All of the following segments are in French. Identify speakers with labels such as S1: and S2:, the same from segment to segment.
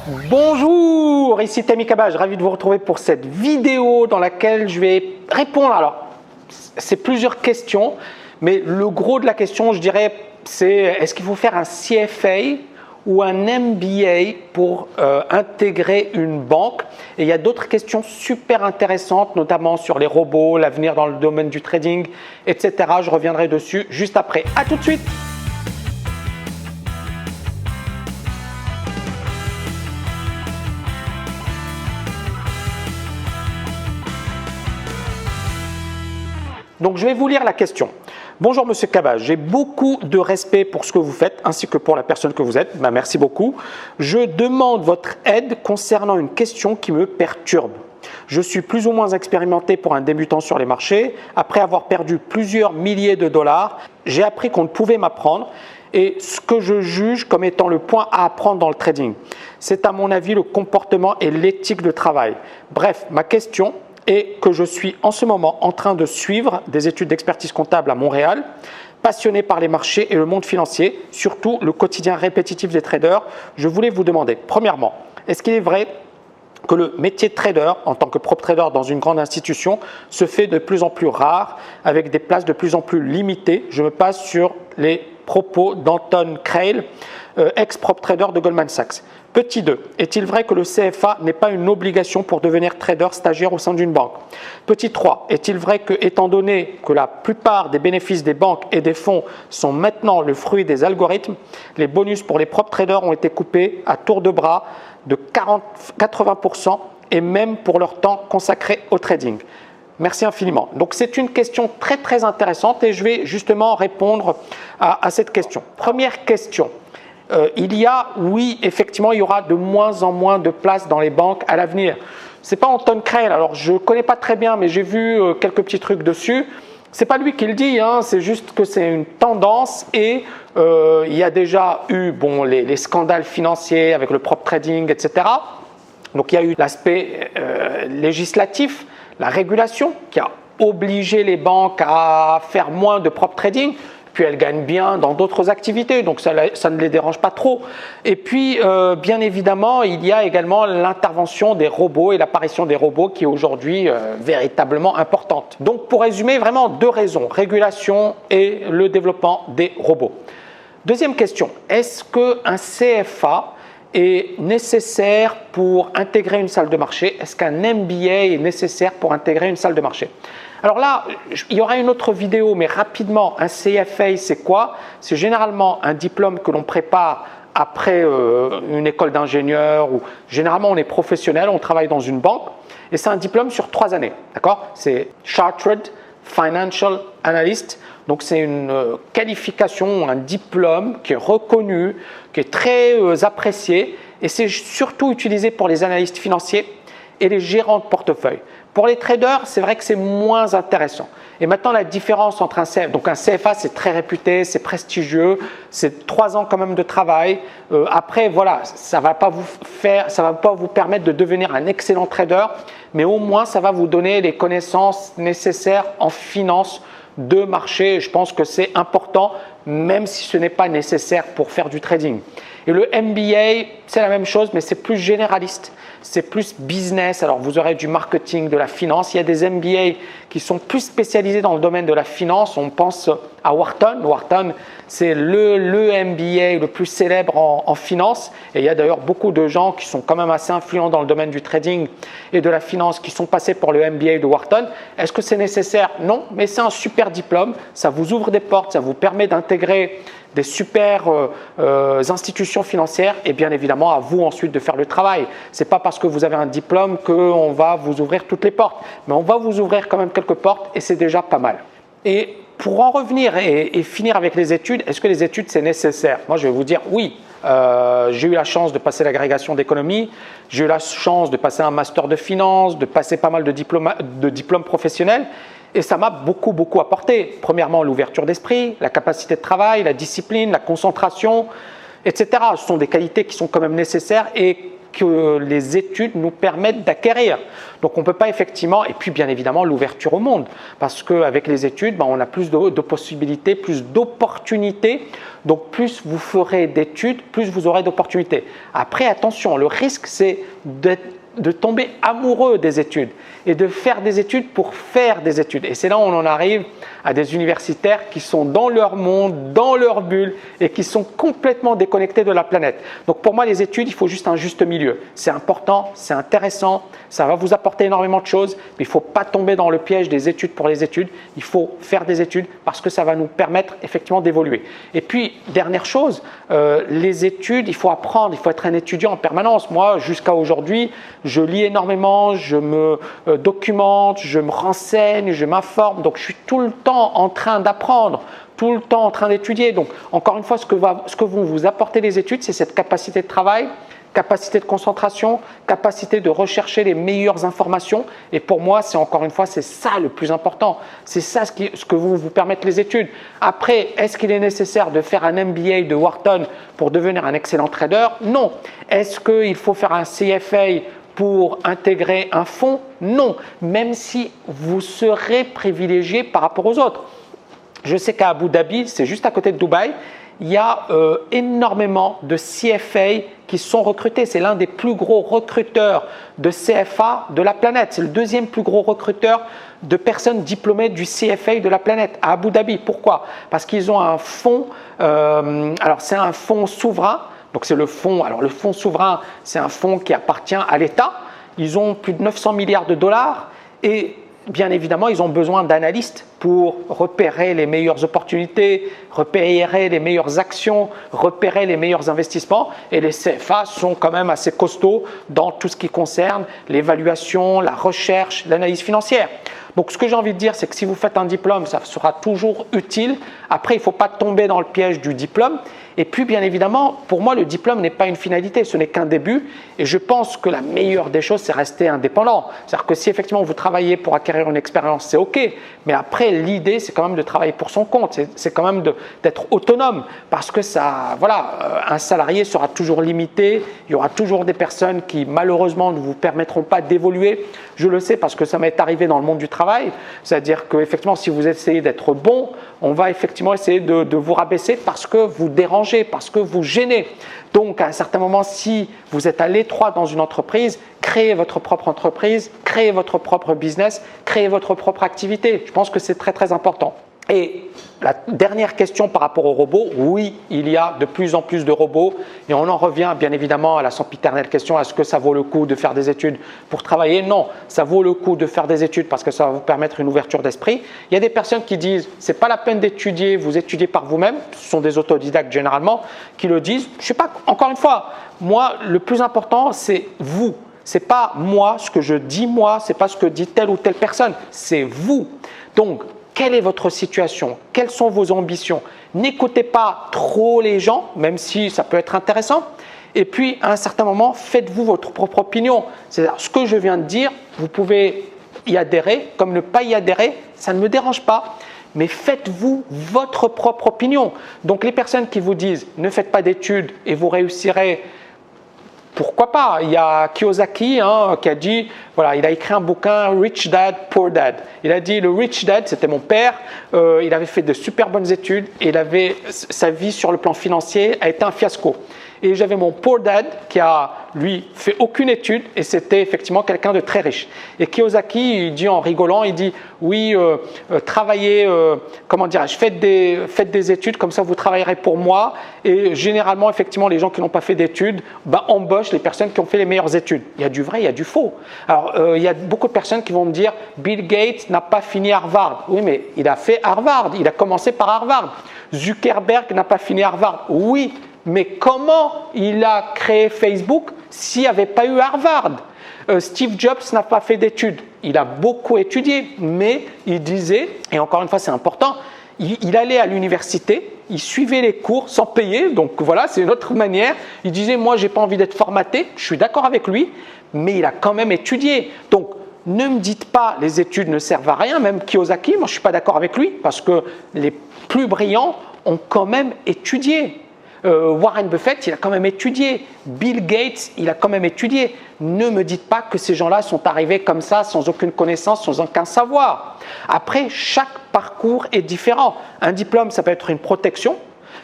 S1: Bonjour, ici Tammy Kabaj, ravi de vous retrouver pour cette vidéo dans laquelle je vais répondre. Alors, c'est plusieurs questions, mais le gros de la question, je dirais, c'est est-ce qu'il faut faire un CFA ou un MBA pour intégrer une banque? Et il y a d'autres questions super intéressantes, notamment sur les robots, l'avenir dans le domaine du trading, etc. Je reviendrai dessus juste après. À tout de suite! Donc, je vais vous lire la question. Bonjour Monsieur Kabaj, j'ai beaucoup de respect pour ce que vous faites ainsi que pour la personne que vous êtes. Merci beaucoup. Je demande votre aide concernant une question qui me perturbe. Je suis plus ou moins expérimenté pour un débutant sur les marchés. Après avoir perdu plusieurs milliers de dollars, j'ai appris qu'on ne pouvait m'apprendre et ce que je juge comme étant le point à apprendre dans le trading. C'est à mon avis le comportement et l'éthique de travail. Bref, ma question et que je suis en ce moment en train de suivre des études d'expertise comptable à Montréal, passionné par les marchés et le monde financier, surtout le quotidien répétitif des traders. Je voulais vous demander, premièrement, est-ce qu'il est vrai que le métier de trader, en tant que prop trader dans une grande institution, se fait de plus en plus rare, avec des places de plus en plus limitées? Je me base sur les propos d'Anton Kreil, ex-prop trader de Goldman Sachs. Petit 2. Est-il vrai que le CFA n'est pas une obligation pour devenir trader stagiaire au sein d'une banque? Petit 3. Est-il vrai que, étant donné que la plupart des bénéfices des banques et des fonds sont maintenant le fruit des algorithmes, les bonus pour les propres traders ont été coupés à tour de bras de 80% et même pour leur temps consacré au trading? Merci infiniment. Donc, c'est une question très, très intéressante et je vais justement répondre à cette question. Première question. Oui, effectivement, il y aura de moins en moins de places dans les banques à l'avenir. Ce n'est pas Anton Kreil, alors je ne connais pas très bien, mais j'ai vu quelques petits trucs dessus. Ce n'est pas lui qui le dit, hein, c'est juste que c'est une tendance et il y a déjà eu les scandales financiers avec le prop trading, etc. Donc, il y a eu l'aspect législatif, la régulation qui a obligé les banques à faire moins de prop trading. Puis elles gagnent bien dans d'autres activités, donc ça ne les dérange pas trop. Et puis, bien évidemment, il y a également l'intervention des robots et l'apparition des robots qui est aujourd'hui véritablement importante. Donc, pour résumer, vraiment deux raisons, régulation et le développement des robots. Deuxième question, est-ce qu'un CFA est nécessaire pour intégrer une salle de marché? Est-ce qu'un MBA est nécessaire pour intégrer une salle de marché? Alors là, il y aura une autre vidéo, mais rapidement, un CFA, c'est quoi? C'est généralement un diplôme que l'on prépare après une école d'ingénieur ou généralement on est professionnel, on travaille dans une banque et c'est un diplôme sur 3 années, d'accord? C'est Chartered Financial Analyst, donc c'est une qualification, un diplôme qui est reconnu, qui est très apprécié et c'est surtout utilisé pour les analystes financiers et les gérants de portefeuille. Pour les traders, c'est vrai que c'est moins intéressant. Et maintenant, la différence entre un CFA, donc un CFA, c'est très réputé, c'est prestigieux, c'est 3 ans quand même de travail. Après, voilà, ça va pas vous permettre de devenir un excellent trader, mais au moins, ça va vous donner les connaissances nécessaires en finance de marché. Et je pense que c'est important, même si ce n'est pas nécessaire pour faire du trading. Et le MBA, c'est la même chose, mais c'est plus généraliste. C'est plus business. Alors, vous aurez du marketing, de la finance. Il y a des MBA qui sont plus spécialisés dans le domaine de la finance. On pense à Wharton. Wharton, c'est le MBA le plus célèbre en finance. Et il y a d'ailleurs beaucoup de gens qui sont quand même assez influents dans le domaine du trading et de la finance qui sont passés pour le MBA de Wharton. Est-ce que c'est nécessaire? Non, mais c'est un super diplôme. Ça vous ouvre des portes, ça vous permet d'intégrer des super institutions financières et bien évidemment à vous ensuite de faire le travail. Ce n'est pas parce que vous avez un diplôme qu'on va vous ouvrir toutes les portes, mais on va vous ouvrir quand même quelques portes et c'est déjà pas mal. Et pour en revenir et finir avec les études, est-ce que les études c'est nécessaire? Moi je vais vous dire oui. J'ai eu la chance de passer l'agrégation d'économie, j'ai eu la chance de passer un master de finance, de passer pas mal de diplômes professionnels. Et ça m'a beaucoup apporté. Premièrement, l'ouverture d'esprit, la capacité de travail, la discipline, la concentration, etc. Ce sont des qualités qui sont quand même nécessaires et que les études nous permettent d'acquérir. Donc on ne peut pas effectivement, et puis bien évidemment l'ouverture au monde, parce qu'avec les études, on a plus de possibilités, plus d'opportunités, donc plus vous ferez d'études, plus vous aurez d'opportunités. Après attention, le risque c'est de tomber amoureux des études et de faire des études pour faire des études. Et c'est là où on en arrive à des universitaires qui sont dans leur monde, dans leur bulle et qui sont complètement déconnectés de la planète. Donc pour moi, les études, il faut juste un juste milieu. C'est important, c'est intéressant, ça va vous apporter énormément de choses, mais il ne faut pas tomber dans le piège des études pour les études. Il faut faire des études parce que ça va nous permettre effectivement d'évoluer. Et puis, dernière chose, les études, il faut apprendre, il faut être un étudiant en permanence. Moi, jusqu'à aujourd'hui, je lis énormément, je me documente, je me renseigne, je m'informe. Donc, je suis tout le temps en train d'apprendre, tout le temps en train d'étudier. Donc, encore une fois, ce que vont vous apporter les études, c'est cette capacité de travail, capacité de concentration, capacité de rechercher les meilleures informations. Et pour moi, c'est encore une fois, c'est ça le plus important. C'est ça ce que vont vous permettre les études. Après, est-ce qu'il est nécessaire de faire un MBA de Wharton pour devenir un excellent trader? Non. Est-ce qu'il faut faire un CFA pour intégrer un fonds? Non. Même si vous serez privilégié par rapport aux autres. Je sais qu'à Abu Dhabi, c'est juste à côté de Dubaï, il y a énormément de CFA qui sont recrutés. C'est l'un des plus gros recruteurs de CFA de la planète. C'est le deuxième plus gros recruteur de personnes diplômées du CFA de la planète à Abu Dhabi. Pourquoi? Parce qu'ils ont un fonds, alors c'est un fonds souverain. Donc c'est le fonds, alors le fonds souverain, c'est un fonds qui appartient à l'État. Ils ont plus de 900 milliards de dollars et bien évidemment, ils ont besoin d'analystes pour repérer les meilleures opportunités, repérer les meilleures actions, repérer les meilleurs investissements. Et les CFA sont quand même assez costauds dans tout ce qui concerne l'évaluation, la recherche, l'analyse financière. Donc, ce que j'ai envie de dire, c'est que si vous faites un diplôme, ça sera toujours utile. Après, il ne faut pas tomber dans le piège du diplôme. Et puis, bien évidemment, pour moi, le diplôme n'est pas une finalité, ce n'est qu'un début. Et je pense que la meilleure des choses, c'est rester indépendant. C'est-à-dire que si effectivement vous travaillez pour acquérir une expérience, c'est OK. Mais après, l'idée, c'est quand même de travailler pour son compte. C'est quand même d'être autonome. Parce que ça, voilà, un salarié sera toujours limité. Il y aura toujours des personnes qui, malheureusement, ne vous permettront pas d'évoluer. Je le sais parce que ça m'est arrivé dans le monde du travail. C'est-à-dire qu'effectivement, si vous essayez d'être bon, on va effectivement essayer de vous rabaisser parce que vous dérangez, parce que vous gênez. Donc, à un certain moment, si vous êtes à l'étroit dans une entreprise, créez votre propre entreprise, créez votre propre business, créez votre propre activité. Je pense que c'est très, très important. Et la dernière question par rapport aux robots, oui, il y a de plus en plus de robots et on en revient bien évidemment à la sempiternelle question, est-ce que ça vaut le coup de faire des études pour travailler? Non, ça vaut le coup de faire des études parce que ça va vous permettre une ouverture d'esprit. Il y a des personnes qui disent, c'est pas la peine d'étudier, vous étudiez par vous-même, ce sont des autodidactes généralement qui le disent. Je sais pas, encore une fois, moi le plus important c'est vous. C'est pas moi, ce que je dis moi, c'est pas ce que dit telle ou telle personne, c'est vous. Donc, quelle est votre situation? Quelles sont vos ambitions? N'écoutez pas trop les gens, même si ça peut être intéressant. Et puis, à un certain moment, faites-vous votre propre opinion. C'est-à-dire, ce que je viens de dire, vous pouvez y adhérer, comme ne pas y adhérer, ça ne me dérange pas. Mais faites-vous votre propre opinion. Donc, les personnes qui vous disent « ne faites pas d'études et vous réussirez », pourquoi pas? Il y a Kiyosaki qui a dit, voilà, il a écrit un bouquin Rich Dad, Poor Dad. Il a dit le Rich Dad, c'était mon père, il avait fait de super bonnes études et sa vie sur le plan financier a été un fiasco. Et j'avais mon Poor Dad qui a, lui, fait aucune étude et c'était effectivement quelqu'un de très riche. Et Kiyosaki, il dit en rigolant, il dit oui, travaillez, comment dirais-je, faites des études, comme ça vous travaillerez pour moi. Et généralement, effectivement, les gens qui n'ont pas fait d'études embauchent les personnes qui ont fait les meilleures études. Il y a du vrai, il y a du faux. Alors, il y a beaucoup de personnes qui vont me dire Bill Gates n'a pas fini Harvard. Oui, mais il a fait Harvard, il a commencé par Harvard. Zuckerberg n'a pas fini Harvard. Oui, mais comment il a créé Facebook s'il n'y avait pas eu Harvard? Steve Jobs n'a pas fait d'études. Il a beaucoup étudié, mais il disait, et encore une fois c'est important, il allait à l'université, il suivait les cours sans payer, donc voilà, c'est une autre manière. Il disait, moi j'ai pas envie d'être formaté, je suis d'accord avec lui, mais il a quand même étudié. Donc, ne me dites pas les études ne servent à rien, même Kiyosaki, moi je ne suis pas d'accord avec lui, parce que les plus brillants ont quand même étudié. Warren Buffett, il a quand même étudié. Bill Gates, il a quand même étudié. Ne me dites pas que ces gens-là sont arrivés comme ça, sans aucune connaissance, sans aucun savoir. Après, chaque parcours est différent. Un diplôme, ça peut être une protection,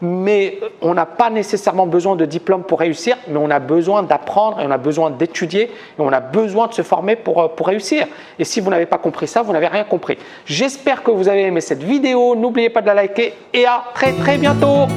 S1: mais on n'a pas nécessairement besoin de diplôme pour réussir, mais on a besoin d'apprendre et on a besoin d'étudier et on a besoin de se former pour réussir. Et si vous n'avez pas compris ça, vous n'avez rien compris. J'espère que vous avez aimé cette vidéo. N'oubliez pas de la liker et à très bientôt.